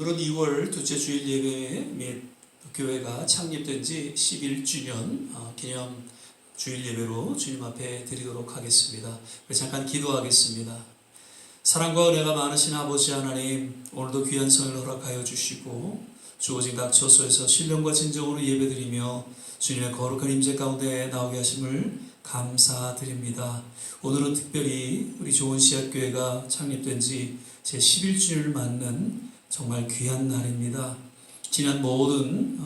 오늘은 2월 둘째 주일 예배 및 교회가 창립된 지 11주년 기념 주일 예배로 주님 앞에 드리도록 하겠습니다. 잠깐 기도하겠습니다. 사랑과 은혜가 많으신 아버지 하나님, 오늘도 귀한 성을 허락하여 주시고 주어진 각 처소에서 신령과 진정으로 예배드리며 주님의 거룩한 임재 가운데 나오게 하심을 감사드립니다. 오늘은 특별히 우리 좋은 씨앗교회가 창립된 지 제 11주년을 맞는 정말 귀한 날입니다. 지난 모든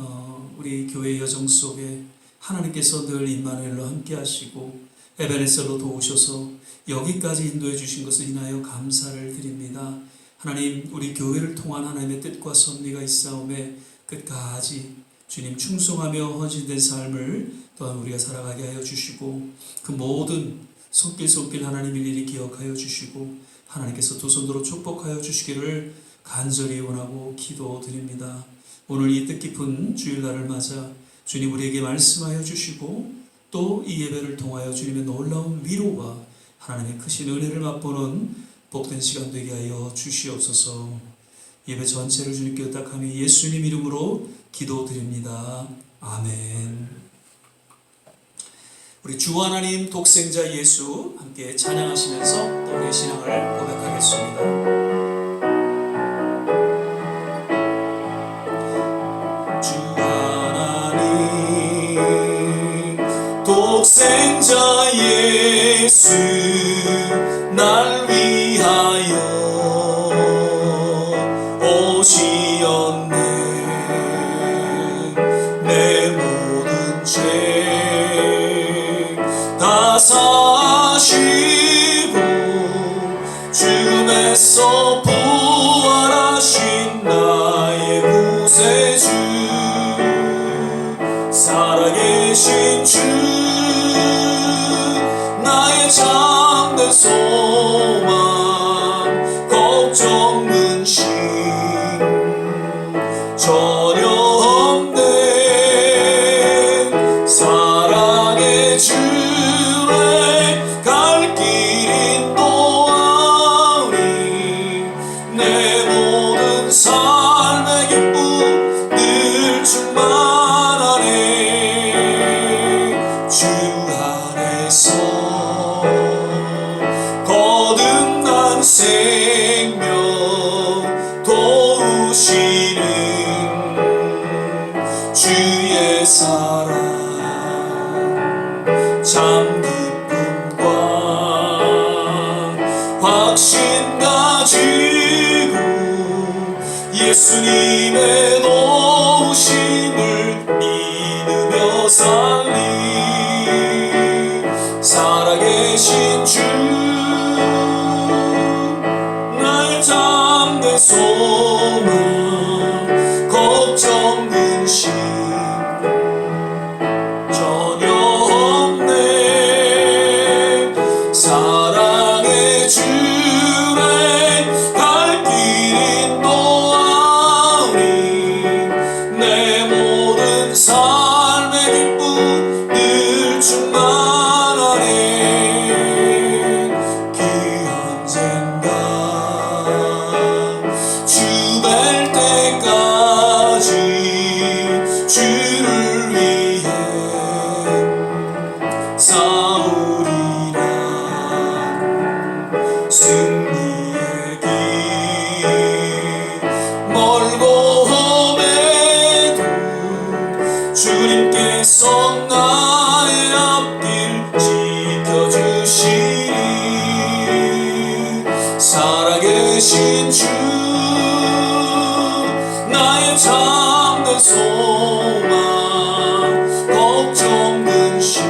우리 교회의 여정 속에 하나님께서 늘 임마누엘로 함께 하시고 에베네셀로 도우셔서 여기까지 인도해 주신 것을 인하여 감사를 드립니다. 하나님, 우리 교회를 통한 하나님의 뜻과 섭리가 있사오매 끝까지 주님 충성하며 헌신된 삶을 또한 우리가 살아가게 하여 주시고 그 모든 손길 하나님 일일이 기억하여 주시고 하나님께서 두 손으로 축복하여 주시기를 간절히 원하고 기도드립니다. 오늘 이 뜻깊은 주일날을 맞아 주님 우리에게 말씀하여 주시고 또 이 예배를 통하여 주님의 놀라운 위로와 하나님의 크신 은혜를 맛보는 복된 시간 되게 하여 주시옵소서. 예배 전체를 주님께 의탁하며 예수님 이름으로 기도드립니다. 아멘. 우리 주 하나님 독생자 예수 함께 찬양하시면서 또 우리의 신앙을 고백하겠습니다. 주 하나님 독생자 예수 날 위하여 오시었네. 내 모든 죄 다 사시고 죽음에서 부활하신 나의 구세주, 살아계신 주, 나의 참된 소망, 걱정 근심 전혀 없네. 사랑의 주의 갈 길 인도하니 내 모든 삶의 기쁨 늘 충만하네. 주 안에서 거듭난 생명 도우시는 주의 사랑 참 기쁨과 확신 가지고 예수님의 도우심을 믿으며 살리. 살아계신 주, 나의 참된 소망, 걱정 근심 전혀 없네. 사랑의 주의 갈 길 인도하니 내 모든 삶의 기쁨 늘 충만하네. 그 언젠가 주 뵐 때까지 주를 위해 싸우리라. 승리의 길 멀고 험해도 주님께서 나의 앞길 지켜주시리. 살아계신 주, 나의 참된 소망, 걱정 근심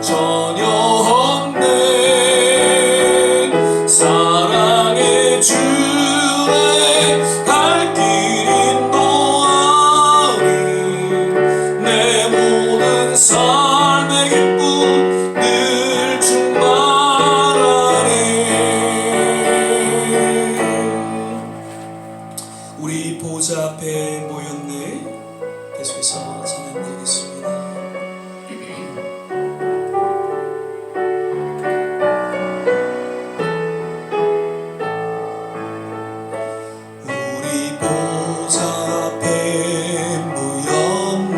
전혀 없네. 사랑의 주의 갈 길 인도하니 내 모든 삶의 기쁨 늘 충만하네. 우리 보좌 앞에 모였네. 계속해서 찬양드리겠습니다. 보좌 앞에 모였네.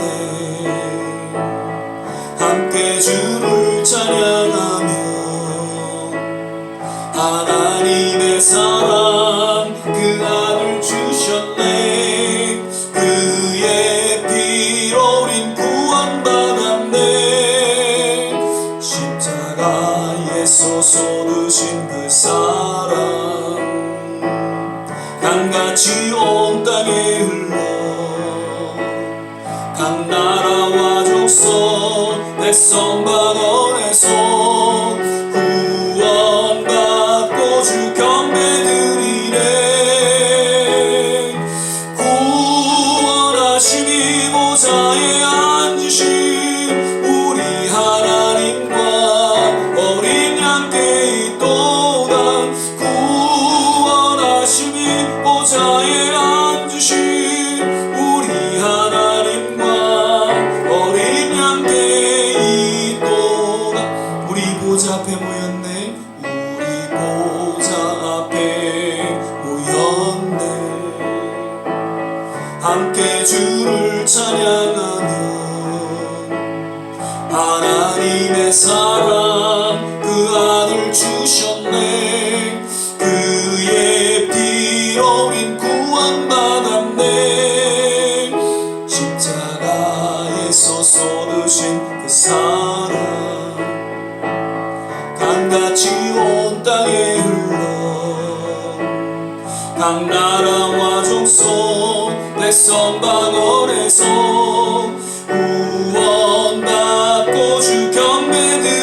함께 주를 찬양하며 하나님의 사랑 그 아들 주셨네. 그의 피로 우린 구원받았네. 십자가에서 쏟으신 그 사랑 강같이 온 땅에 흘러 각 나라와 족속 백성 방언에서 구원받고 주 경배드리네. 구원하시니 보좌에 앉으신 우리 하나님과 어린 양께 있도다. 구원하시니 보좌에 앉으신 우리 하나님과 어린 양께 있도다. 우리 보좌 앞에 모였네. 우리 보좌 앞에 모였네. 함께 주를 찬양하며 하나님의 사랑 그 아들 주셨네. 그의 피로 우린 구원받았네. 십자가에서 쏟으신 그 사랑 강같이 온 땅에 흘러 각 나라와 족속 백성 방언에서 구원받고 주 경배드리네.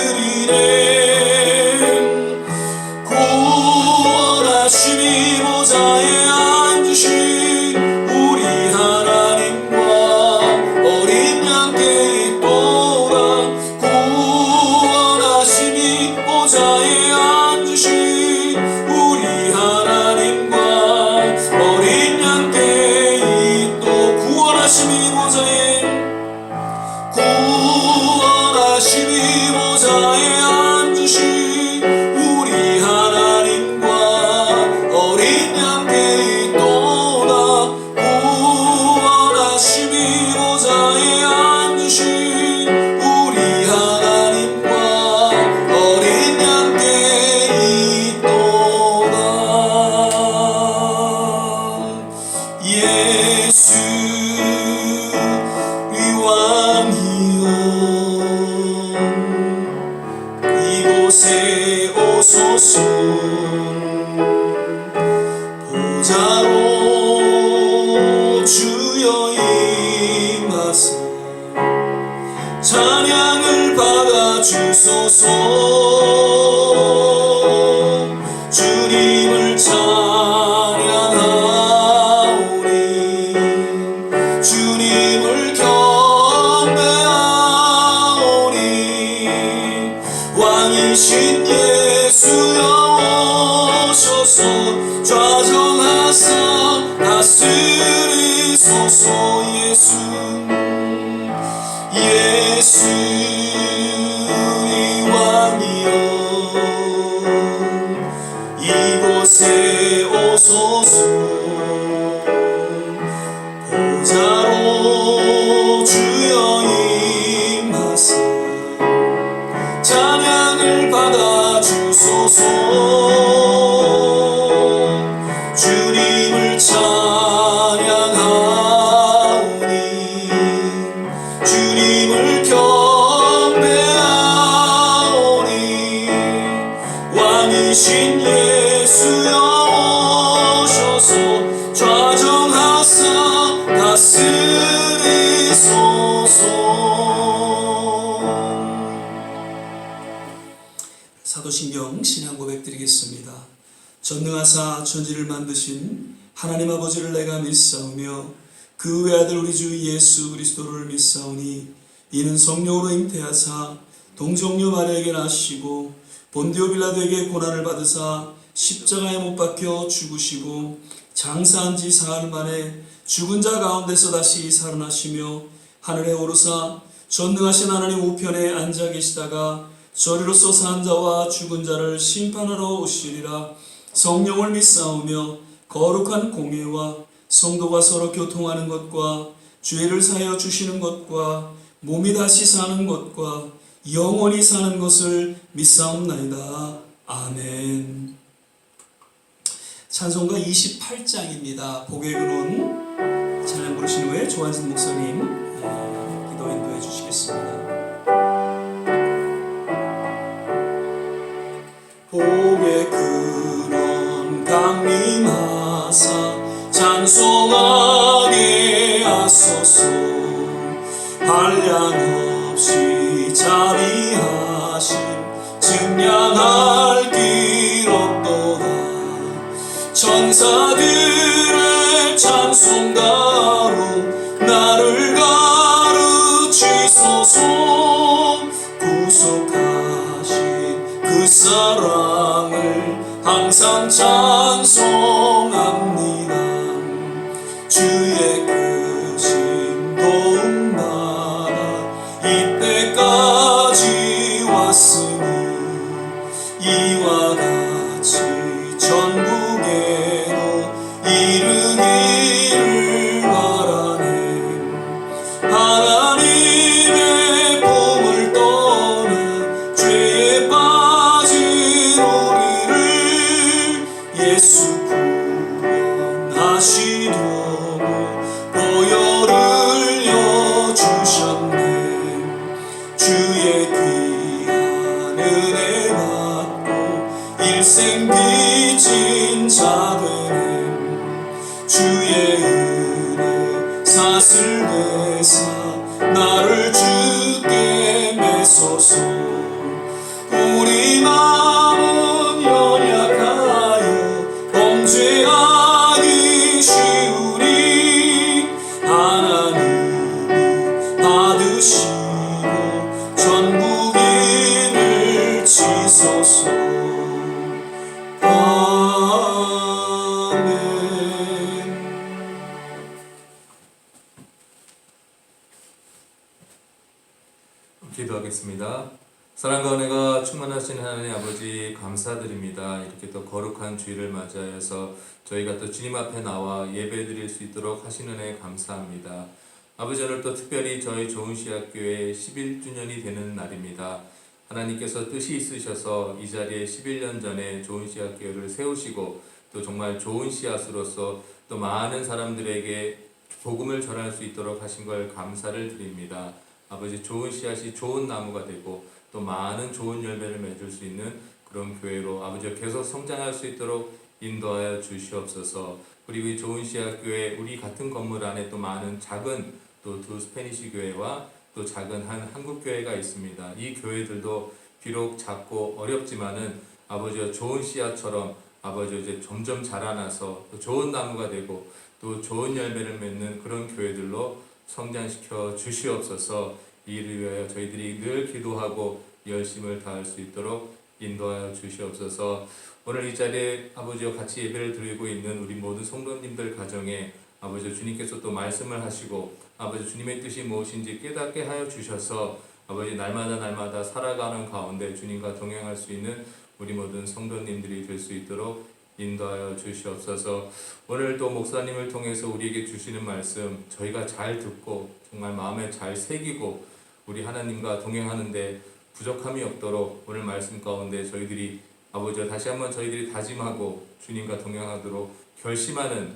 구원하시니 보좌에 앉으신 우리 하나님과 어린 양께 있도다. 구원하시니 보좌에 앉으신 우리 하나님과 어린 양께 있도. 구원하시니 보좌에 구원하시니 보좌에 앉으신 우리 하나님과 어린 양께 있도다. 구원하시니 보좌에 앉으신 우리 하나님과 어린 양께 있도다. 예수 왕이여 이곳에 오소서. 보좌로 주여 임하사 찬양을 받아주소서. 주님을 찬양하오니 주님을 경배하오니 왕이신 예수여 오셔서 좌정하사 다스리소서. 예수 우리 왕이여 이곳에 오소서. 보좌로 주여 임하사 찬양을 받아주소서. 주님을 찬양하오니 주님을 경배하오니 왕이신 예수여 오셔서 좌정하사 다스리소서. 사도신경 신앙 고백 드리겠습니다. 전능하사 천지를 만드신 하나님 아버지를 내가 믿사오며 그 외아들 우리 주 예수 그리스도를 믿사오니 이는 성령으로 잉태하사 동정녀 마리아에게 나시고 본디오 빌라도에게 고난을 받으사 십자가에 못 박혀 죽으시고 장사한 지 사흘 만에 죽은 자 가운데서 다시 살아나시며 하늘에 오르사 전능하신 하나님 우편에 앉아 계시다가 저리로서 산 자와 죽은 자를 심판하러 오시리라. 성령을 믿사오며 거룩한 공예와 성도가 서로 교통하는 것과 죄를 사하여 주시는 것과 몸이 다시 사는 것과 영원히 사는 것을 믿사옵나이다. 아멘. 찬송가 28장입니다. 복의 근원 찬양 부르신 후에 조한진 목사님 기도 인도해 주시겠습니다. 복의 근원 강림하사 찬송하게 하소서. 한량없이 자비하심 증량할 길 없도다. 천사들의 찬송가로 나를 가르치소서. 구속하신 그 사랑을 항상 찬송합니다. 주의 크신 도움 받아 이때까지 왔으니 이와 같이 전국에도 이르기를 바라네. 하나님의 품을 떠나 죄에 빠진 우리를 예수 구원하시려고 보혈을 여주셨네. 주의 귀한 은혜 받고 일생 빚진 자 되네. 주의 은혜 사슬 되사 나를 주께 메소서. 우리 마음은 연약하여 범죄하기 쉬우니 하나님이 받으시고 전국인을 치소서. 아멘. 기도하겠습니다. 사랑과 은혜가 충만하신 하나님 아버지 감사드립니다. 이렇게 또 거룩한 주일을 맞이하여서 저희가 또 주님 앞에 나와 예배드릴 수 있도록 하신 은혜 감사합니다. 아버지, 오늘 또 특별히 저희 좋은시학교의 11주년이 되는 날입니다. 하나님께서 뜻이 있으셔서 이 자리에 11년 전에 좋은시학교를 세우시고 또 정말 좋은 씨앗으로서 또 많은 사람들에게 복음을 전할 수 있도록 하신 걸 감사를 드립니다. 아버지, 좋은 씨앗이 좋은 나무가 되고 또 많은 좋은 열매를 맺을 수 있는 그런 교회로 아버지 계속 성장할 수 있도록 인도하여 주시옵소서. 그리고 이 좋은 씨앗교회 우리 같은 건물 안에 또 많은 작은 또 두 스페니시 교회와 또 작은 한 한국 교회가 있습니다. 이 교회들도 비록 작고 어렵지만은 아버지 좋은 씨앗처럼 아버지 이제 점점 자라나서 또 좋은 나무가 되고 또 좋은 열매를 맺는 그런 교회들로 성장시켜 주시옵소서. 이를 위하여 저희들이 늘 기도하고 열심을 다할 수 있도록 인도하여 주시옵소서. 오늘 이 자리에 아버지와 같이 예배를 드리고 있는 우리 모든 성도님들 가정에 아버지 주님께서 또 말씀을 하시고 아버지 주님의 뜻이 무엇인지 깨닫게 하여 주셔서 아버지 날마다 살아가는 가운데 주님과 동행할 수 있는 우리 모든 성도님들이 될 수 있도록 인도하여 주시옵소서. 오늘 또 목사님을 통해서 우리에게 주시는 말씀 저희가 잘 듣고 정말 마음에 잘 새기고 우리 하나님과 동행하는데 부족함이 없도록 오늘 말씀 가운데 저희들이 아버지와 다시 한번 저희들이 다짐하고 주님과 동행하도록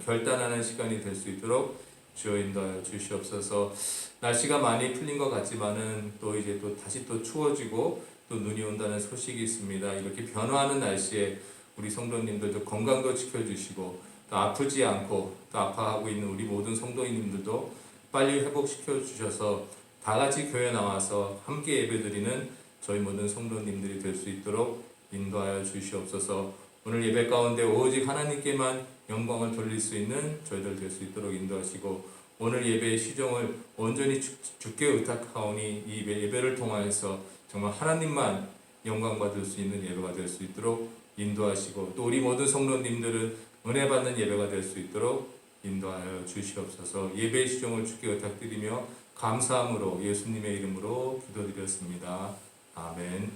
결단하는 시간이 될 수 있도록 주여 인도하여 주시옵소서. 날씨가 많이 풀린 것 같지만은 또 이제 또 다시 또 추워지고 또 눈이 온다는 소식이 있습니다. 이렇게 변화하는 날씨에 우리 성도님들도 건강도 지켜주시고 또 아프지 않고 또 아파하고 있는 우리 모든 성도님들도 빨리 회복시켜 주셔서 다 같이 교회 나와서 함께 예배드리는 저희 모든 성도님들이 될 수 있도록 인도하여 주시옵소서. 오늘 예배 가운데 오직 하나님께만 영광을 돌릴 수 있는 저희들 될 수 있도록 인도하시고 오늘 예배의 시종을 온전히 주께 의탁하오니 이 예배를 통하여서 정말 하나님만 영광 받을 수 있는 예배가 될 수 있도록 인도하시고 또 우리 모든 성도님들은 은혜 받는 예배가 될 수 있도록 인도하여 주시옵소서. 예배의 시종을 주께 의탁드리며 감사함으로 예수님의 이름으로 기도드렸습니다. 아멘.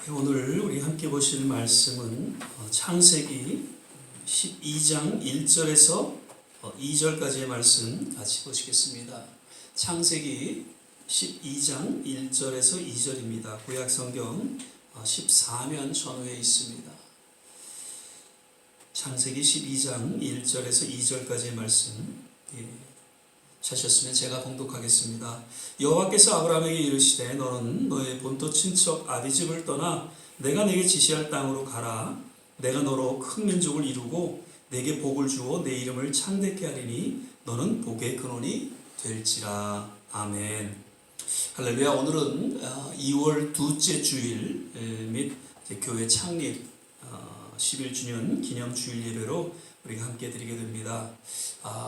오늘 우리 함께 보실 말씀은 창세기 12장 1절에서 2절까지의 말씀 같이 보시겠습니다. 창세기 12장 1절에서 2절입니다. 구약 성경 14면 전후에 있습니다. 창세기 12장 1절에서 2절까지의 말씀 찾으셨으면 제가 봉독하겠습니다. 여호와께서 아브라함에게 이르시되 너는 너의 본토 친척 아비집을 떠나 내가 내게 지시할 땅으로 가라. 내가 너로 큰 민족을 이루고 내게 복을 주어 내 이름을 창대케 하리니 너는 복의 근원이 될지라. 아멘. 할렐루야. 오늘은 2월 둘째 주일 및 교회 창립 11주년 기념 주일 예배로 우리가 함께 드리게 됩니다.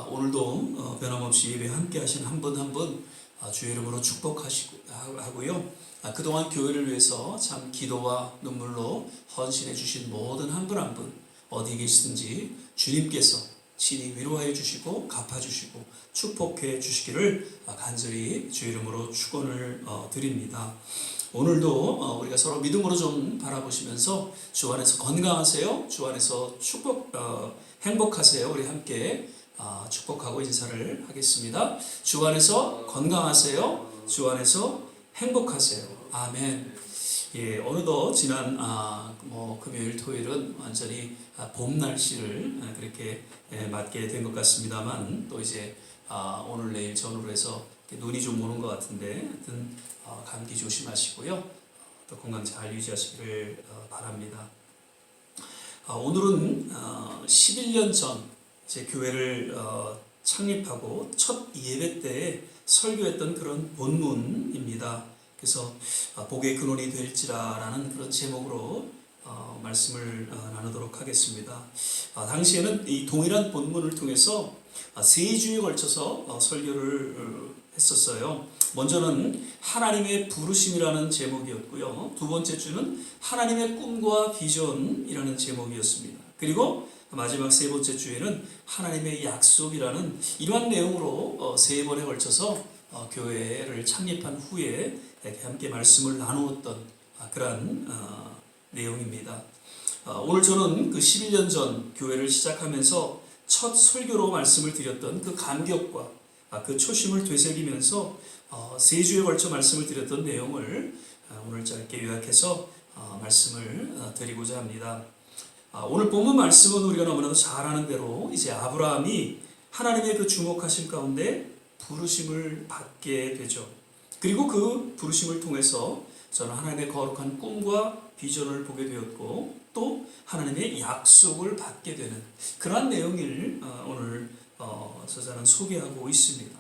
오늘도 변함없이 예배 함께 하신 한 분 한 분 주의 이름으로 축복하고요. 그동안 교회를 위해서 참 기도와 눈물로 헌신해 주신 모든 한 분 한 분 어디 계시든지 주님께서 친히 위로하여 주시고 갚아주시고 축복해 주시기를 간절히 주의 이름으로 축원을 드립니다. 오늘도 우리가 서로 믿음으로 좀 바라보시면서 주 안에서 건강하세요. 주 안에서 행복하세요. 우리 함께 축복하고 인사를 하겠습니다. 주 안에서 건강하세요. 주 안에서 행복하세요. 아멘. 예, 어느덧 지난 금요일, 토요일은 완전히 봄 날씨를 그렇게 맞게 된 것 같습니다만 또 이제 오늘 내일 전후로 해서 눈이 좀 오는 것 같은데 하여튼 감기 조심하시고요. 또 건강 잘 유지하시기를 바랍니다. 오늘은 11년 전 제 교회를 창립하고 첫 예배 때 설교했던 그런 본문입니다. 그래서 복의 근원이 될지라라는 그런 제목으로 말씀을 나누도록 하겠습니다. 당시에는 이 동일한 본문을 통해서 세 주에 걸쳐서 설교를 했었어요. 먼저는 하나님의 부르심이라는 제목이었고요. 두 번째 주는 하나님의 꿈과 비전이라는 제목이었습니다. 그리고 마지막 세 번째 주에는 하나님의 약속이라는 이러한 내용으로 세 번에 걸쳐서 교회를 창립한 후에 함께 말씀을 나누었던 그러한 내용입니다. 오늘 저는 그 11년 전 교회를 시작하면서 첫 설교로 말씀을 드렸던 그 감격과 그 초심을 되새기면서 세 주에 걸쳐 말씀을 드렸던 내용을 오늘 짧게 요약해서 말씀을 드리고자 합니다. 오늘 본문 말씀은 우리가 너무나도 잘 아는 대로 이제 아브라함이 하나님의 그 주목하심 가운데 부르심을 받게 되죠. 그리고 그 부르심을 통해서 저는 하나님의 거룩한 꿈과 비전을 보게 되었고 또 하나님의 약속을 받게 되는 그러한 내용을 오늘 저자는 소개하고 있습니다.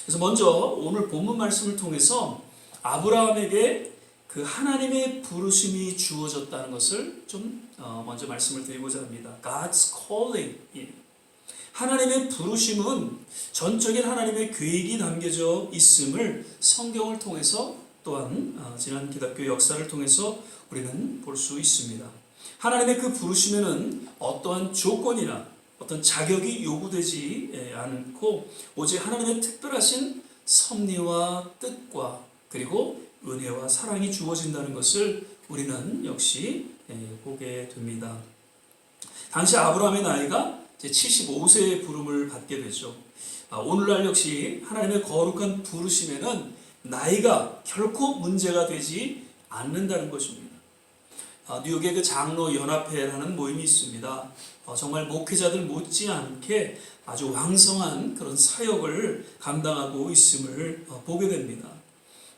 그래서 먼저 오늘 본문 말씀을 통해서 아브라함에게 그 하나님의 부르심이 주어졌다는 것을 좀 먼저 말씀을 드리고자 합니다. God's calling. 하나님의 부르심은 전적인 하나님의 계획이 담겨져 있음을 성경을 통해서 또한 지난 기독교 역사를 통해서 우리는 볼 수 있습니다. 하나님의 그 부르심에는 어떠한 조건이나 어떤 자격이 요구되지 않고 오직 하나님의 특별하신 섭리와 뜻과 그리고 은혜와 사랑이 주어진다는 것을 우리는 역시 보게 됩니다. 당시 아브라함의 나이가 75세의 부름을 받게 되죠. 오늘날 역시 하나님의 거룩한 부르심에는 나이가 결코 문제가 되지 않는다는 것입니다. 뉴욕의 그 장로 연합회라는 모임이 있습니다. 정말 목회자들 못지않게 아주 왕성한 그런 사역을 감당하고 있음을 보게 됩니다.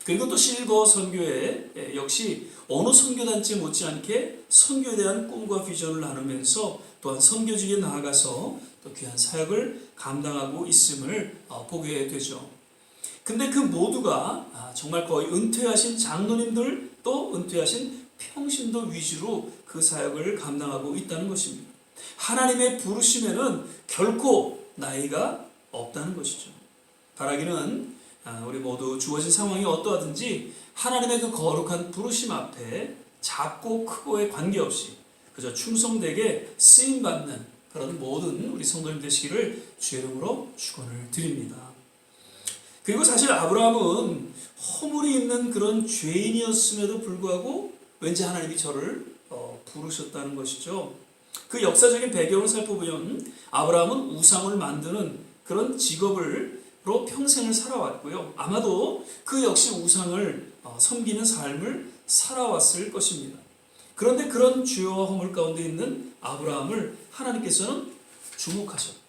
그리고 또 실버 선교회 역시 어느 선교단체 못지않게 선교에 대한 꿈과 비전을 나누면서 또한 선교직에 나아가서 또 귀한 사역을 감당하고 있음을 보게 되죠. 근데 그 모두가 정말 거의 은퇴하신 장로님들 또 은퇴하신 평신도 위주로 그 사역을 감당하고 있다는 것입니다. 하나님의 부르심에는 결코 나이가 없다는 것이죠. 바라기는 우리 모두 주어진 상황이 어떠하든지 하나님의 그 거룩한 부르심 앞에 작고 크고에 관계없이 그저 충성되게 쓰임받는 그런 모든 우리 성도님 되시기를 주의 이름으로 축원을 드립니다. 그리고 사실 아브라함은 허물이 있는 그런 죄인이었음에도 불구하고 왠지 하나님이 저를 부르셨다는 것이죠. 그 역사적인 배경을 살펴보면 아브라함은 우상을 만드는 그런 직업으로 평생을 살아왔고요. 아마도 그 역시 우상을 섬기는 삶을 살아왔을 것입니다. 그런데 그런 죄와 허물 가운데 있는 아브라함을 하나님께서는 주목하셨고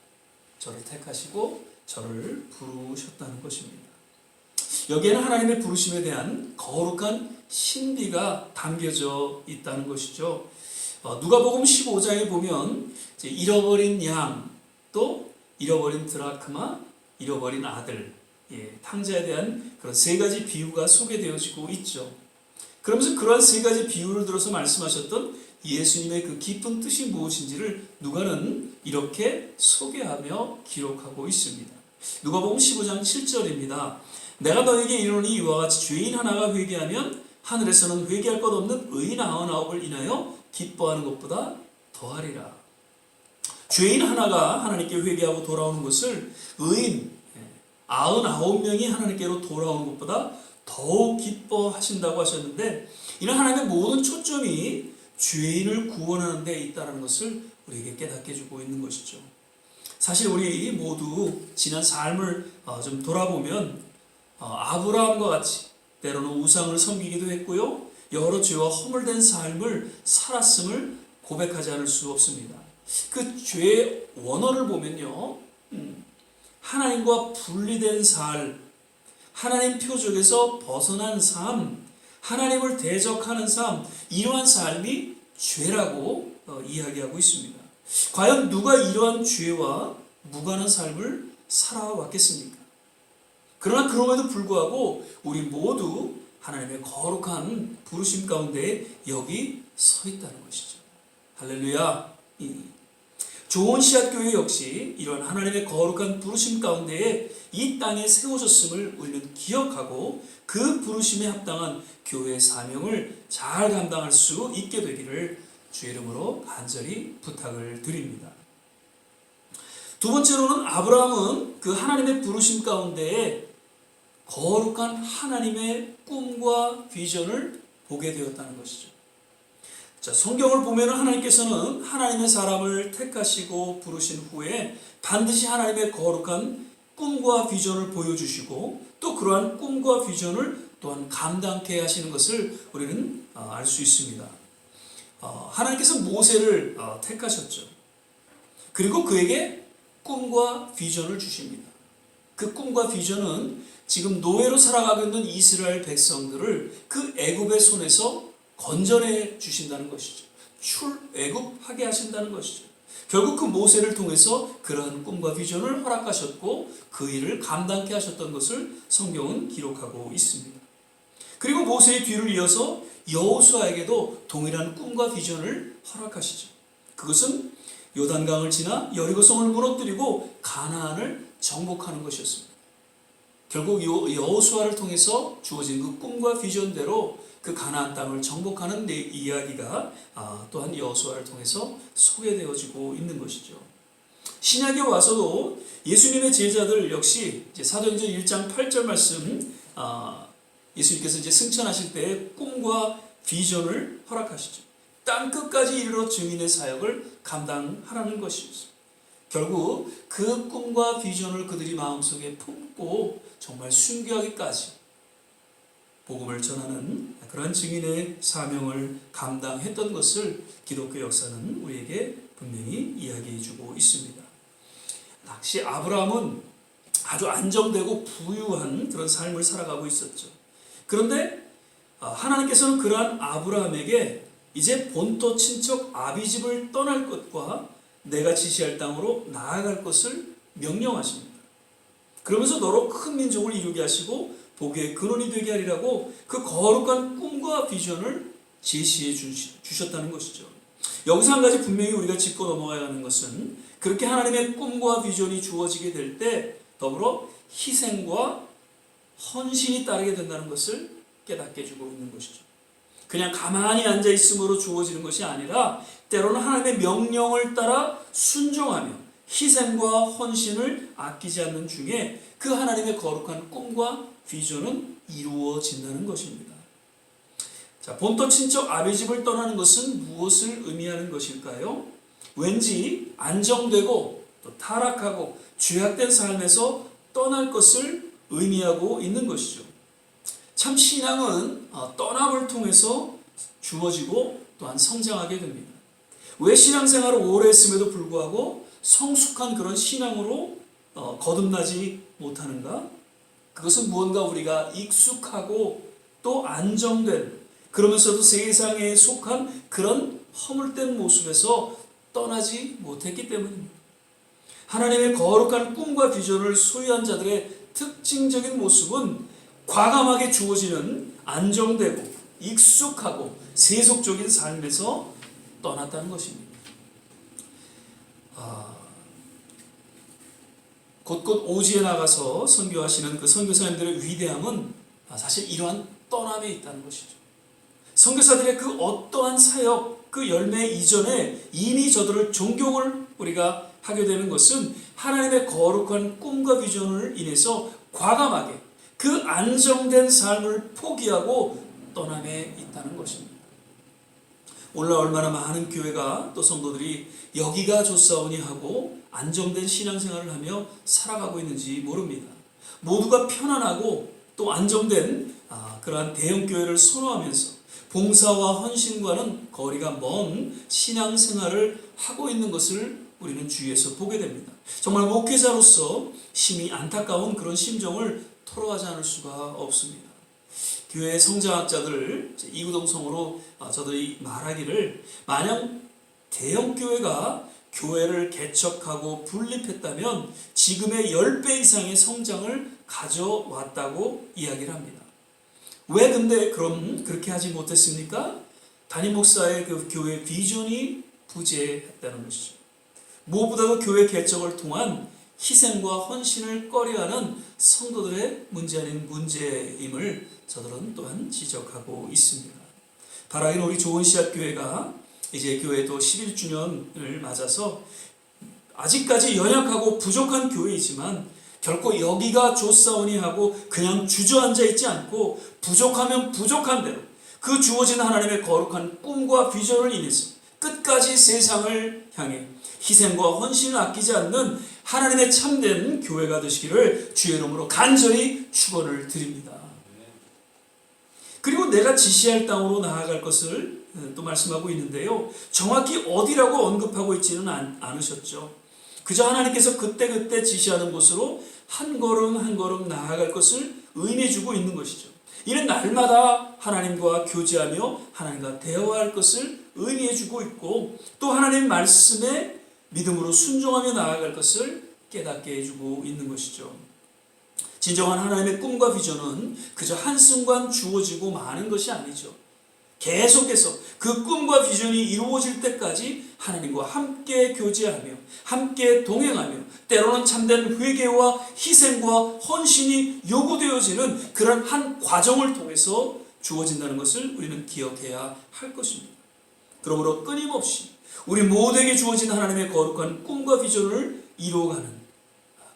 저를 택하시고 저를 부르셨다는 것입니다. 여기에는 하나님의 부르심에 대한 거룩한 신비가 담겨져 있다는 것이죠. 누가복음 15장에 보면 잃어버린 양, 또 잃어버린 드라크마, 잃어버린 아들, 탕자에 대한 그런 세 가지 비유가 소개되어지고 있죠. 그러면서 그러한 세 가지 비유를 들어서 말씀하셨던 예수님의 그 깊은 뜻이 무엇인지를 누가는 이렇게 소개하며 기록하고 있습니다. 누가복음 15장 7절입니다. 내가 너에게 이르노니 이와 같이 죄인 하나가 회개하면 하늘에서는 회개할 것 없는 의인 99을 인하여 기뻐하는 것보다 더하리라. 죄인 하나가 하나님께 회개하고 돌아오는 것을 의인 99명이 하나님께로 돌아오는 것보다 더욱 기뻐하신다고 하셨는데, 이는 하나님의 모든 초점이 죄인을 구원하는 데 있다는 것을 우리에게 깨닫게 해주고 있는 것이죠. 사실 우리 모두 지난 삶을 좀 돌아보면 아브라함과 같이 때로는 우상을 섬기기도 했고요, 여러 죄와 허물된 삶을 살았음을 고백하지 않을 수 없습니다. 그 죄의 원어를 보면요, 하나님과 분리된 삶, 하나님 표적에서 벗어난 삶, 하나님을 대적하는 삶, 이러한 삶이 죄라고 이야기하고 있습니다. 과연 누가 이러한 죄와 무관한 삶을 살아왔겠습니까? 그러나 그럼에도 불구하고 우리 모두 하나님의 거룩한 부르심 가운데 여기 서 있다는 것이죠. 할렐루야. 좋은 씨앗교회 역시 이런 하나님의 거룩한 부르심 가운데에 이 땅에 세워졌음을 우리는 기억하고 그 부르심에 합당한 교회의 사명을 잘 감당할 수 있게 되기를 주의 이름으로 간절히 부탁을 드립니다. 두 번째로는 아브라함은 그 하나님의 부르심 가운데에 거룩한 하나님의 꿈과 비전을 보게 되었다는 것이죠. 자, 성경을 보면 하나님께서는 하나님의 사람을 택하시고 부르신 후에 반드시 하나님의 거룩한 꿈과 비전을 보여주시고 또 그러한 꿈과 비전을 또한 감당케 하시는 것을 우리는 알 수 있습니다. 하나님께서 모세를 택하셨죠. 그리고 그에게 꿈과 비전을 주십니다. 그 꿈과 비전은 지금 노예로 살아가고 있는 이스라엘 백성들을 그 애굽의 손에서 건져내 주신다는 것이죠. 출애굽하게 하신다는 것이죠. 결국 그 모세를 통해서 그러한 꿈과 비전을 허락하셨고 그 일을 감당케 하셨던 것을 성경은 기록하고 있습니다. 그리고 모세의 뒤를 이어서 여호수아에게도 동일한 꿈과 비전을 허락하시죠. 그것은 요단강을 지나 여리고성을 무너뜨리고 가나안을 정복하는 것이었습니다. 결국 여호수아를 통해서 주어진 그 꿈과 비전대로 그 가나안 땅을 정복하는 이야기가 또한 여호수아를 통해서 소개되어지고 있는 것이죠. 신약에 와서도 예수님의 제자들 역시 사도행전 1장 8절 말씀, 예수님께서 이제 승천하실 때 꿈과 비전을 허락하시죠. 땅 끝까지 이르러 증인의 사역을 감당하라는 것이었습니다. 결국 그 꿈과 비전을 그들이 마음속에 품고 정말 순교하기까지 복음을 전하는 그런 증인의 사명을 감당했던 것을 기독교 역사는 우리에게 분명히 이야기해주고 있습니다. 당시 아브라함은 아주 안정되고 부유한 그런 삶을 살아가고 있었죠. 그런데 하나님께서는 그러한 아브라함에게 이제 본토 친척 아비집을 떠날 것과 내가 지시할 땅으로 나아갈 것을 명령하십니다. 그러면서 너로 큰 민족을 이루게 하시고 복의 근원이 되게 하리라고 그 거룩한 꿈과 비전을 제시해 주셨다는 것이죠. 여기서 한 가지 분명히 우리가 짚고 넘어가야 하는 것은 그렇게 하나님의 꿈과 비전이 주어지게 될 때 더불어 희생과 헌신이 따르게 된다는 것을 깨닫게 해주고 있는 것이죠. 그냥 가만히 앉아 있음으로 주어지는 것이 아니라 때로는 하나님의 명령을 따라 순종하며 희생과 헌신을 아끼지 않는 중에 그 하나님의 거룩한 꿈과 비전은 이루어진다는 것입니다. 자, 본토 친척 아비 집을 떠나는 것은 무엇을 의미하는 것일까요? 왠지 안정되고 또 타락하고 죄악된 삶에서 떠날 것을 의미하고 있는 것이죠. 참 신앙은 떠남을 통해서 주어지고 또한 성장하게 됩니다. 왜 신앙생활을 오래 했음에도 불구하고 성숙한 그런 신앙으로 거듭나지 못하는가? 그것은 무언가 우리가 익숙하고 또 안정된, 그러면서도 세상에 속한 그런 허물된 모습에서 떠나지 못했기 때문입니다. 하나님의 거룩한 꿈과 비전을 소유한 자들의 특징적인 모습은 과감하게 주어지는 안정되고 익숙하고 세속적인 삶에서 떠났다는 것입니다. 곳곳 오지에 나가서 선교하시는 그 선교사님들의 위대함은 사실 이러한 떠남에 있다는 것이죠. 선교사들의 그 어떠한 사역, 그 열매 이전에 이미 저들을 존경을 우리가 하게 되는 것은 하나님의 거룩한 꿈과 비전을 인해서 과감하게 그 안정된 삶을 포기하고 떠남에 있다는 것입니다. 오늘날 얼마나 많은 교회가 또 성도들이 여기가 좋사오니 하고 안정된 신앙생활을 하며 살아가고 있는지 모릅니다. 모두가 편안하고 또 안정된 그러한 대형교회를 선호하면서 봉사와 헌신과는 거리가 먼 신앙생활을 하고 있는 것을 우리는 주위에서 보게 됩니다. 정말 목회자로서 심히 안타까운 그런 심정을 토로하지 않을 수가 없습니다. 교회 성장학자들 이구동성으로 저들이 말하기를, 만약 대형교회가 교회를 개척하고 분립했다면 지금의 10배 이상의 성장을 가져왔다고 이야기를 합니다. 왜 근데 그럼 그렇게 하지 못했습니까? 담임 목사의 그 교회 비전이 부재했다는 것이죠. 무엇보다도 교회 개척을 통한 희생과 헌신을 꺼려하는 성도들의 문제 아닌 문제임을 저들은 또한 지적하고 있습니다. 바라기는 우리 좋은 씨앗 교회가 이제 교회 또 11주년을 맞아서 아직까지 연약하고 부족한 교회이지만 결코 여기가 좋사오니 하고 그냥 주저앉아 있지 않고 부족하면 부족한 대로 그 주어진 하나님의 거룩한 꿈과 비전을 인해서 끝까지 세상을 향해 희생과 헌신을 아끼지 않는 하나님의 참된 교회가 되시기를 주의 이름으로 간절히 축원을 드립니다. 그리고 내가 지시할 땅으로 나아갈 것을 또 말씀하고 있는데요. 정확히 어디라고 언급하고 있지는 않으셨죠. 그저 하나님께서 그때그때 지시하는 곳으로 한 걸음 한 걸음 나아갈 것을 의미해주고 있는 것이죠. 이는 날마다 하나님과 교제하며 하나님과 대화할 것을 의미해주고 있고, 또 하나님 말씀에 믿음으로 순종하며 나아갈 것을 깨닫게 해주고 있는 것이죠. 진정한 하나님의 꿈과 비전은 그저 한순간 주어지고 마는 것이 아니죠. 계속해서 그 꿈과 비전이 이루어질 때까지 하나님과 함께 교제하며 함께 동행하며 때로는 참된 회개와 희생과 헌신이 요구되어지는 그런 한 과정을 통해서 주어진다는 것을 우리는 기억해야 할 것입니다. 그러므로 끊임없이 우리 모두에게 주어진 하나님의 거룩한 꿈과 비전을 이루어가는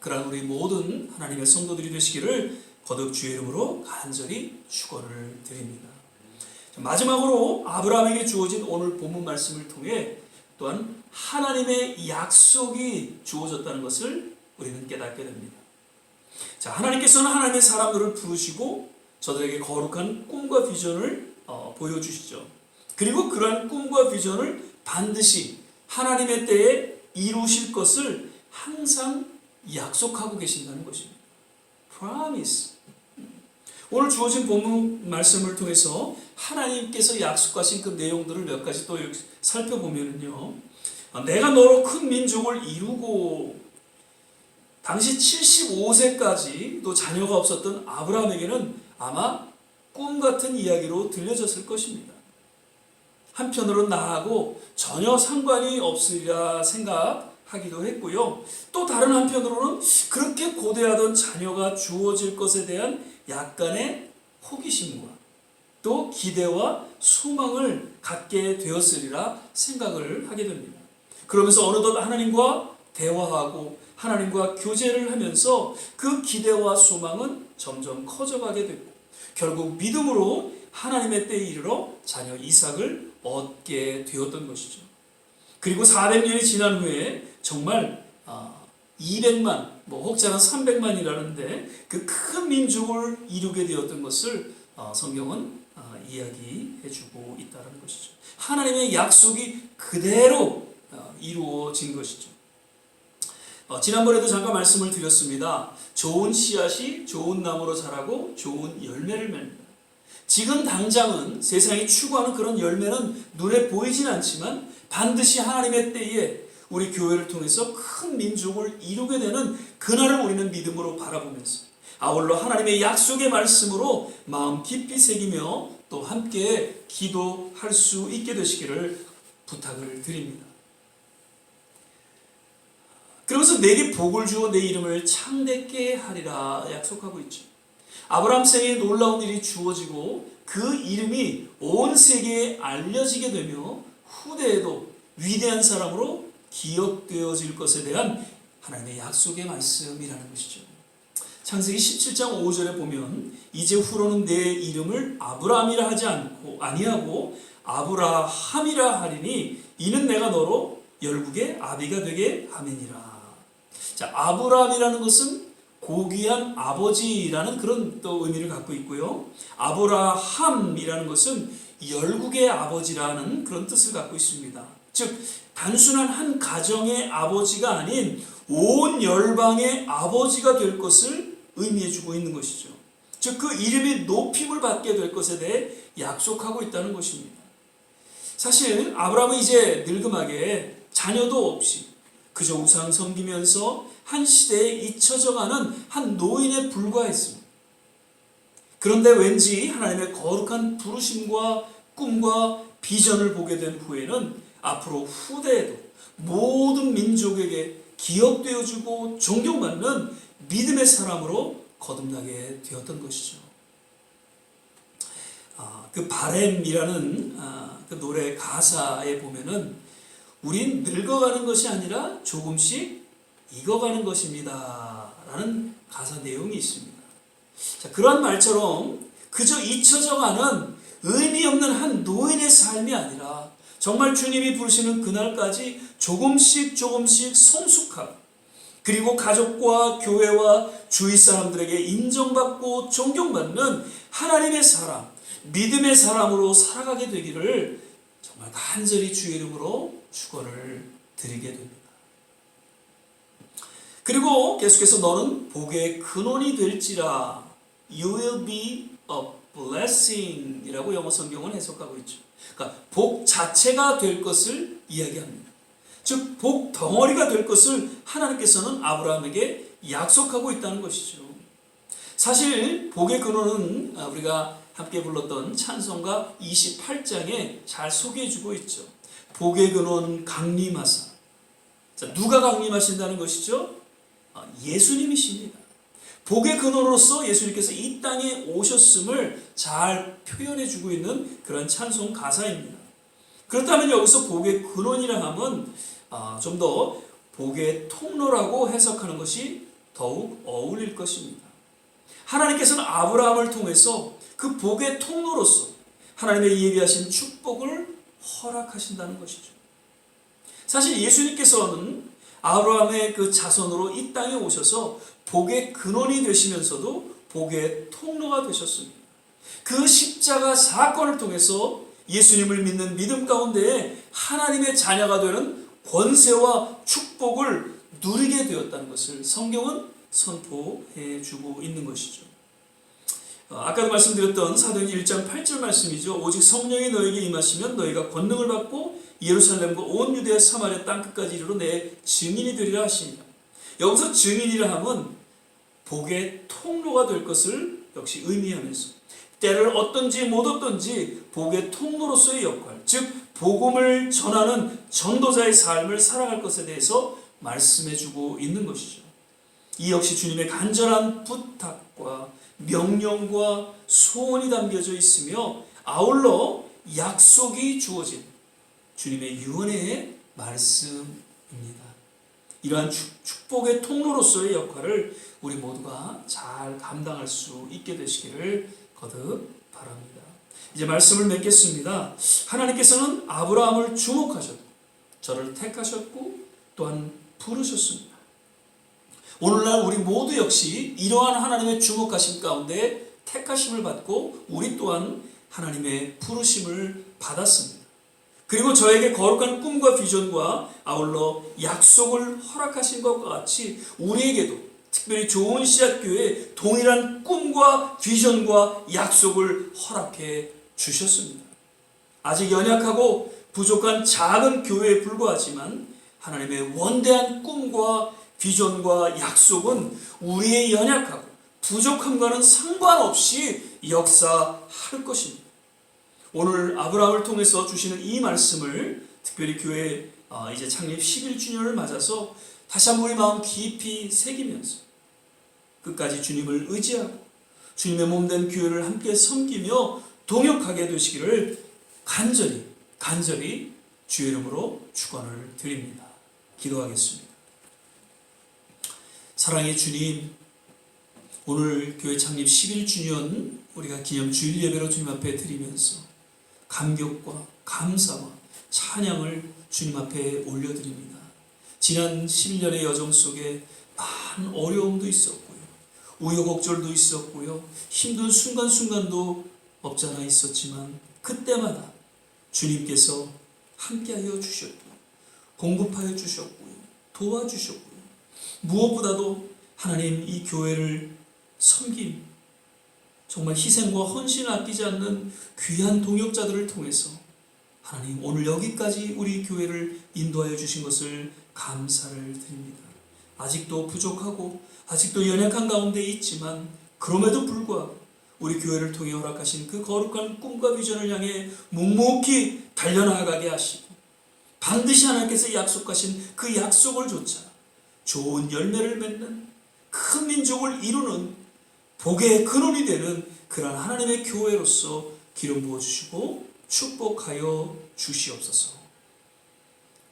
그러한 우리 모든 하나님의 성도들이 되시기를 거듭 주의 이름으로 간절히 축원을 드립니다. 마지막으로 아브라함에게 주어진 오늘 본문 말씀을 통해 또한 하나님의 약속이 주어졌다는 것을 우리는 깨닫게 됩니다. 자, 하나님께서는 하나님의 사람들을 부르시고 저들에게 거룩한 꿈과 비전을 보여주시죠. 그리고 그러한 꿈과 비전을 반드시 하나님의 때에 이루실 것을 항상 약속하고 계신다는 것입니다. Promise. 오늘 주어진 본문 말씀을 통해서 하나님께서 약속하신 그 내용들을 몇 가지 또 살펴보면요. 내가 너로 큰 민족을 이루고, 당시 75세까지도 자녀가 없었던 아브라함에게는 아마 꿈 같은 이야기로 들려졌을 것입니다. 한편으로는 나하고 전혀 상관이 없으리라 생각하기도 했고요. 또 다른 한편으로는 그렇게 고대하던 자녀가 주어질 것에 대한 약간의 호기심과 또 기대와 소망을 갖게 되었으리라 생각을 하게 됩니다. 그러면서 어느덧 하나님과 대화하고 하나님과 교제를 하면서 그 기대와 소망은 점점 커져가게 되고 결국 믿음으로 하나님의 때에 이르러 자녀 이삭을 얻게 되었던 것이죠. 그리고 400년이 지난 후에 정말 200만, 혹자는 300만이라는데 그 큰 민족을 이루게 되었던 것을 성경은 이야기해주고 있다는 것이죠. 하나님의 약속이 그대로 이루어진 것이죠. 지난번에도 잠깐 말씀을 드렸습니다. 좋은 씨앗이 좋은 나무로 자라고 좋은 열매를 맺는다. 지금 당장은 세상이 추구하는 그런 열매는 눈에 보이진 않지만 반드시 하나님의 때에 우리 교회를 통해서 큰 민족을 이루게 되는 그날을 우리는 믿음으로 바라보면서 아울러 하나님의 약속의 말씀으로 마음 깊이 새기며 또 함께 기도할 수 있게 되시기를 부탁을 드립니다. 그러면서 내게 복을 주어 내 이름을 창대케 하리라 약속하고 있죠. 아브라함 생에 놀라운 일이 주어지고 그 이름이 온 세계에 알려지게 되며 후대에도 위대한 사람으로 기억되어질 것에 대한 하나님의 약속의 말씀이라는 것이죠. 창세기 17장 5절에 보면 이제 후로는 내 이름을 아브라함이라 하지 아니하고 아브라함이라 하리니 이는 내가 너로 열국의 아비가 되게 하매니라. 자, 아브라함이라는 것은 고귀한 아버지라는 그런 또 의미를 갖고 있고요. 아브라함이라는 것은 열국의 아버지라는 그런 뜻을 갖고 있습니다. 즉 단순한 한 가정의 아버지가 아닌 온 열방의 아버지가 될 것을 의미해주고 있는 것이죠. 즉 그 이름이 높임을 받게 될 것에 대해 약속하고 있다는 것입니다. 사실 아브라함은 이제 늙음하게 자녀도 없이 그저 우상 섬기면서 한 시대에 잊혀져가는 한 노인에 불과했습니다. 그런데 왠지 하나님의 거룩한 부르심과 꿈과 비전을 보게 된 후에는 앞으로 후대에도 모든 민족에게 기억되어주고 존경받는 믿음의 사람으로 거듭나게 되었던 것이죠. 그 바램이라는 그 노래 가사에 보면은 우린 늙어가는 것이 아니라 조금씩 익어가는 것입니다 라는 가사 내용이 있습니다. 자, 그런 말처럼 그저 잊혀져가는 의미 없는 한 노인의 삶이 아니라 정말 주님이 부르시는 그날까지 조금씩 성숙하고 그리고 가족과 교회와 주위 사람들에게 인정받고 존경받는 하나님의 사람, 믿음의 사람으로 살아가게 되기를 정말 간절히 주의 이름으로 축원을 드리게 됩니다. 그리고 계속해서 너는 복의 근원이 될지라 You will be a blessing 이라고 영어 성경은 해석하고 있죠. 그러니까 복 자체가 될 것을 이야기합니다. 즉 복 덩어리가 될 것을 하나님께서는 아브라함에게 약속하고 있다는 것이죠. 사실 복의 근원은 우리가 함께 불렀던 찬송가 28장에 잘 소개해주고 있죠. 복의 근원 강림하사. 자, 누가 강림하신다는 것이죠? 예수님이십니다. 복의 근원으로서 예수님께서 이 땅에 오셨음을 잘 표현해주고 있는 그런 찬송 가사입니다. 그렇다면 여기서 복의 근원이라 함은 좀 더 복의 통로라고 해석하는 것이 더욱 어울릴 것입니다. 하나님께서는 아브라함을 통해서 그 복의 통로로서 하나님의 예비하신 축복을 허락하신다는 것이죠. 사실 예수님께서는 아브라함의 그 자손으로 이 땅에 오셔서 복의 근원이 되시면서도 복의 통로가 되셨습니다. 그 십자가 사건을 통해서 예수님을 믿는 믿음 가운데 하나님의 자녀가 되는 권세와 축복을 누리게 되었다는 것을 성경은 선포해 주고 있는 것이죠. 아까도 말씀드렸던 사도행전 1장 8절 말씀이죠. 오직 성령이 너에게 임하시면 너희가 권능을 받고 예루살렘과 온 유대와 사마리아 땅끝까지 이르러 내 증인이 되리라 하시니라. 여기서 증인이라 함은 복의 통로가 될 것을 역시 의미하면서 때를 얻든지 못 얻든지 복의 통로로서의 역할, 즉 복음을 전하는 전도자의 삶을 살아갈 것에 대해서 말씀해주고 있는 것이죠. 이 역시 주님의 간절한 부탁과 명령과 소원이 담겨져 있으며 아울러 약속이 주어진 주님의 유언의 말씀입니다. 이러한 축복의 통로로서의 역할을 우리 모두가 잘 감당할 수 있게 되시기를 거듭 바랍니다. 이제 말씀을 맺겠습니다. 하나님께서는 아브라함을 주목하셨고 저를 택하셨고 또한 부르셨습니다. 오늘날 우리 모두 역시 이러한 하나님의 주목하심 가운데 택하심을 받고 우리 또한 하나님의 부르심을 받았습니다. 그리고 저에게 거룩한 꿈과 비전과 아울러 약속을 허락하신 것과 같이 우리에게도 특별히 좋은 씨앗교회에 동일한 꿈과 비전과 약속을 허락해 주셨습니다. 아직 연약하고 부족한 작은 교회에 불과하지만 하나님의 원대한 꿈과 비전과 약속은 우리의 연약하고 부족함과는 상관없이 역사할 것입니다. 오늘 아브라함을 통해서 주시는 이 말씀을 특별히 교회 이제 창립 11주년을 맞아서 다시 한번 우리 마음 깊이 새기면서 끝까지 주님을 의지하고 주님의 몸된 교회를 함께 섬기며 동역하게 되시기를 간절히 주의 이름으로 축원을 드립니다. 기도하겠습니다. 사랑의 주님, 오늘 교회 창립 11주년 우리가 기념 주일 예배로 주님 앞에 드리면서 감격과 감사와 찬양을 주님 앞에 올려드립니다. 지난 11년의 여정 속에 많은 어려움도 있었고요. 우여곡절도 있었고요. 힘든 순간순간도 없잖아 있었지만 그때마다 주님께서 함께하여 주셨고 공급하여 주셨고요. 도와주셨고요. 무엇보다도 하나님 이 교회를 섬김, 정말 희생과 헌신을 아끼지 않는 귀한 동역자들을 통해서 하나님 오늘 여기까지 우리 교회를 인도하여 주신 것을 감사를 드립니다. 아직도 부족하고 아직도 연약한 가운데 있지만 그럼에도 불구하고 우리 교회를 통해 허락하신 그 거룩한 꿈과 비전을 향해 묵묵히 달려나가게 하시고 반드시 하나님께서 약속하신 그 약속을 좇아 좋은 열매를 맺는 큰 민족을 이루는 복의 근원이 되는 그러한 하나님의 교회로서 기름 부어주시고 축복하여 주시옵소서.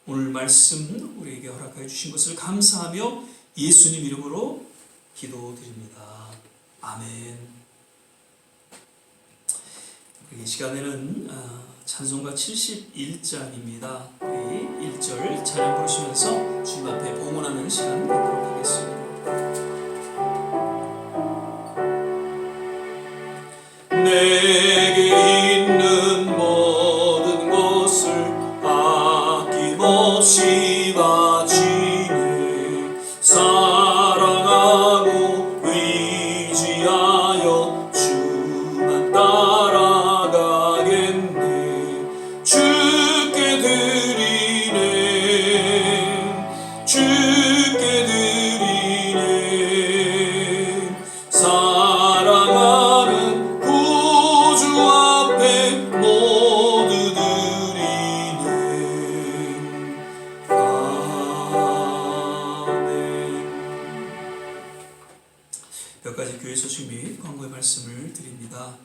오늘 말씀 우리에게 허락하여 주신 것을 감사하며 예수님 이름으로 기도드립니다. 아멘. 이 시간에는 찬송가 71장입니다. 우리 1절 찬양 부르시면서 주님 앞에 봉헌하는 시간 갖도록 하겠습니다. 내게 있는 모든 것을 아낌없이 바치네. 사랑하고 의지하여 주만 따라가겠네. 주께 드리네. 주께 드리네. 사랑하는 구주 앞에 모두 드리네. 아멘. 몇 가지 교회 소식 및 광고의 말씀을 드립니다.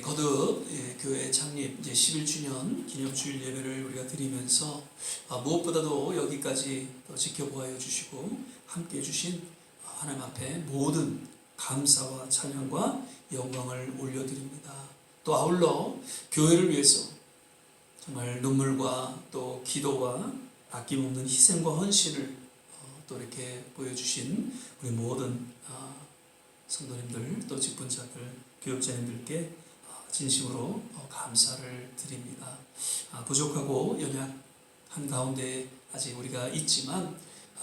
거듭 교회 창립 이제 11주년 기념 주일 예배를 우리가 드리면서 무엇보다도 여기까지 지켜보아여 주시고 함께 해주신 하나님 앞에 모든 감사와 찬양과 영광을 올려드립니다. 또 아울러 교회를 위해서 정말 눈물과 또 기도와 아낌없는 희생과 헌신을 또 이렇게 보여주신 우리 모든 성도님들 또 직분자들 교육자님들께 진심으로 감사를 드립니다. 부족하고 연약한 가운데 아직 우리가 있지만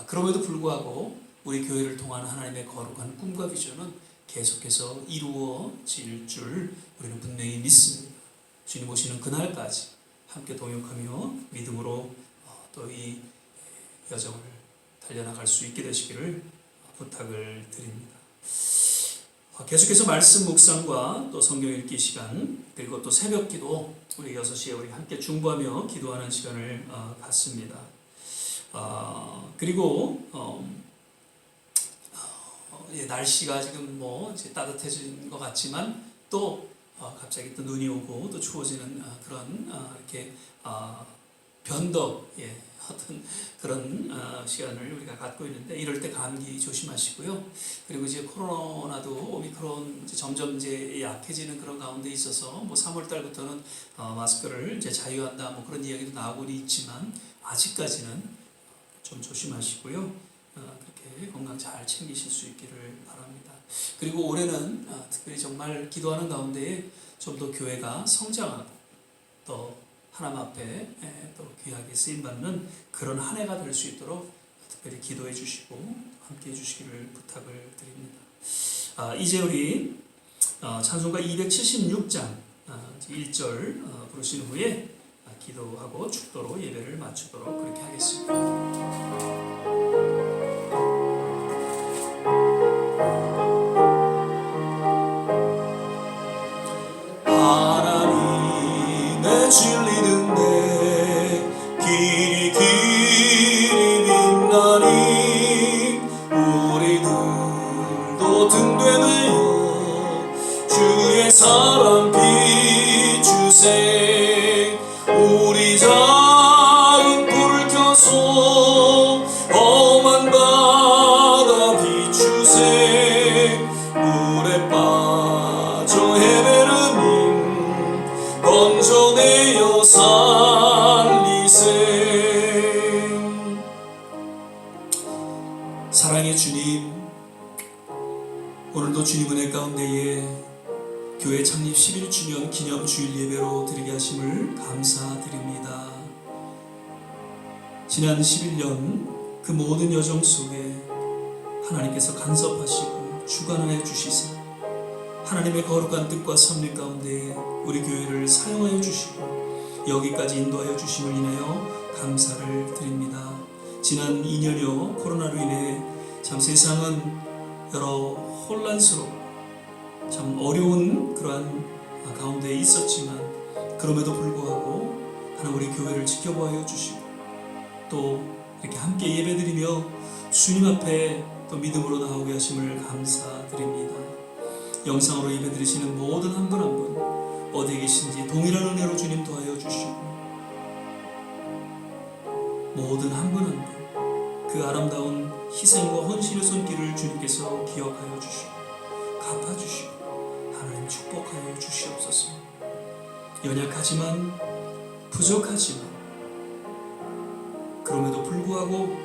그럼에도 불구하고 우리 교회를 통한 하나님의 거룩한 꿈과 비전은 계속해서 이루어질 줄 우리는 분명히 믿습니다. 주님 오시는 그날까지 함께 동역하며 믿음으로 또 이 여정을 달려나갈 수 있게 되시기를 부탁을 드립니다. 계속해서 말씀 묵상과 또 성경 읽기 시간 그리고 또 새벽 기도 우리 6시에 우리 함께 중보하며 기도하는 시간을 갖습니다. 그리고 날씨가 지금 뭐 이제 따뜻해진 것 같지만 또 갑자기 또 눈이 오고 또 추워지는 그런 이렇게 변덕, 어떤 그런 시간을 우리가 갖고 있는데 이럴 때 감기 조심하시고요. 그리고 이제 코로나도 오미크론 점점 이제 약해지는 그런 가운데 있어서 뭐 3월 달부터는 마스크를 이제 자유한다 뭐 그런 이야기도 나오고 있지만 아직까지는 좀 조심하시고요. 그렇게 건강 잘 챙기실 수 있기를 바랍니다. 그리고 올해는 특별히 정말 기도하는 가운데 좀 더 교회가 성장하고 또 하나님 앞에 또 귀하게 쓰임받는 그런 한 해가 될 수 있도록 특별히 기도해 주시고 함께 해 주시기를 부탁을 드립니다. 이제 우리 찬송가 276장 1절 부르신 후에 기도하고 축도로 예배를 마치도록 그렇게 하겠습니다. 진리는데 길이 빛나니 우리들도 등되되어 주의 사랑 비추세 우리 작은 불을 켜서 험한 바다 비추세 물에 빠져 헤매는 건져내어 살리세. 사랑의 주님, 오늘도 주님 은혜 가운데에 교회 창립 11주년 기념 주일 예배로 드리게 하심을 감사드립니다. 지난 11년 그 모든 여정 속에 하나님께서 간섭하시고 주관하여 주시사 하나님의 거룩한 뜻과 섭리 가운데 우리 교회를 사용하여 주시고 여기까지 인도하여 주심을 인하여 감사를 드립니다. 지난 2년여 코로나로 인해 참 세상은 여러 혼란스럽고 참 어려운 그러한 가운데 있었지만 그럼에도 불구하고 하나님 우리 교회를 지켜보아 주시고 또 이렇게 함께 예배드리며 주님 앞에 또 믿음으로 나오게 하심을 감사드립니다. 영상으로 예배드리시는 모든 한 분 한 분 어디에 계신지 동일한 은혜로 주님 도와여 주시고 모든 한 분 한 분 그 아름다운 희생과 헌신의 손길을 주님께서 기억하여 주시고 갚아주시고 하나님 축복하여 주시옵소서. 연약하지만 부족하지만 그럼에도 불구하고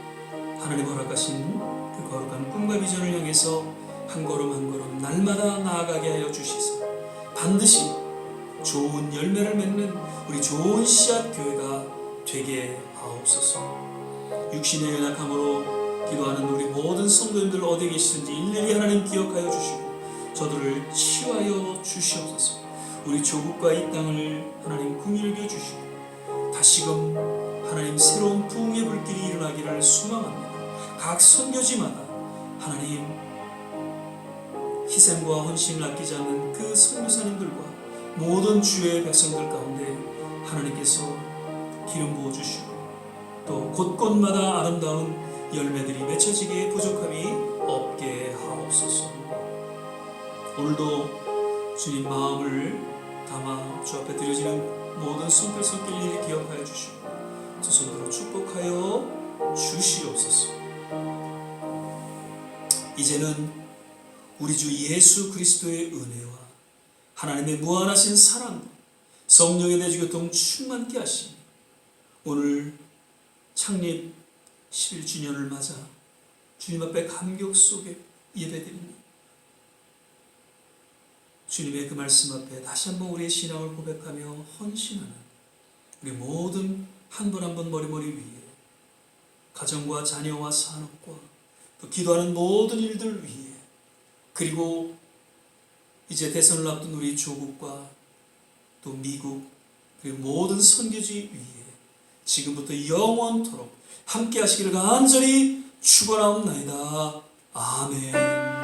하나님 허락하신 그 거룩한 꿈과 비전을 향해서 한 걸음 한 걸음 날마다 나아가게 하여 주시사 반드시 좋은 열매를 맺는 우리 좋은 씨앗 교회가 되게 하옵소서. 육신의 연약함으로 기도하는 우리 모든 성도님들 어디에 계시든지 일일이 하나님 기억하여 주시고 저들을 치유하여 주시옵소서. 우리 조국과 이 땅을 하나님 긍휼히 주시고 다시금 하나님 새로운 부흥의 불길이 일어나기를 소망합니다. 각 선교지마다 하나님 희생과 헌신을 아끼지 않는 그 선교사님들과 모든 주의 백성들 가운데 하나님께서 기름 부어주시고 또 곳곳마다 아름다운 열매들이 맺혀지기에 부족함이 없게 하옵소서. 오늘도 주님 마음을 담아 주 앞에 드려지는 모든 손길 일일이 기억하여 주시고 두 손으로 축복하여 주시옵소서. 이제는 우리 주 예수 그리스도의 은혜와 하나님의 무한하신 사랑과 성령의 대주교통 충만케 하시니 오늘 창립 11주년을 맞아 주님 앞에 감격 속에 예배드립니다. 주님의 그 말씀 앞에 다시 한번 우리의 신앙을 고백하며 헌신하는 우리 모든 한 분 한 분 머리머리 위에 가정과 자녀와 산업과 또 기도하는 모든 일들 위에 그리고 이제 대선을 앞둔 우리 조국과 또 미국 그리고 모든 선교지 위에 지금부터 영원토록 함께 하시기를 간절히 축원하옵나이다. 아멘.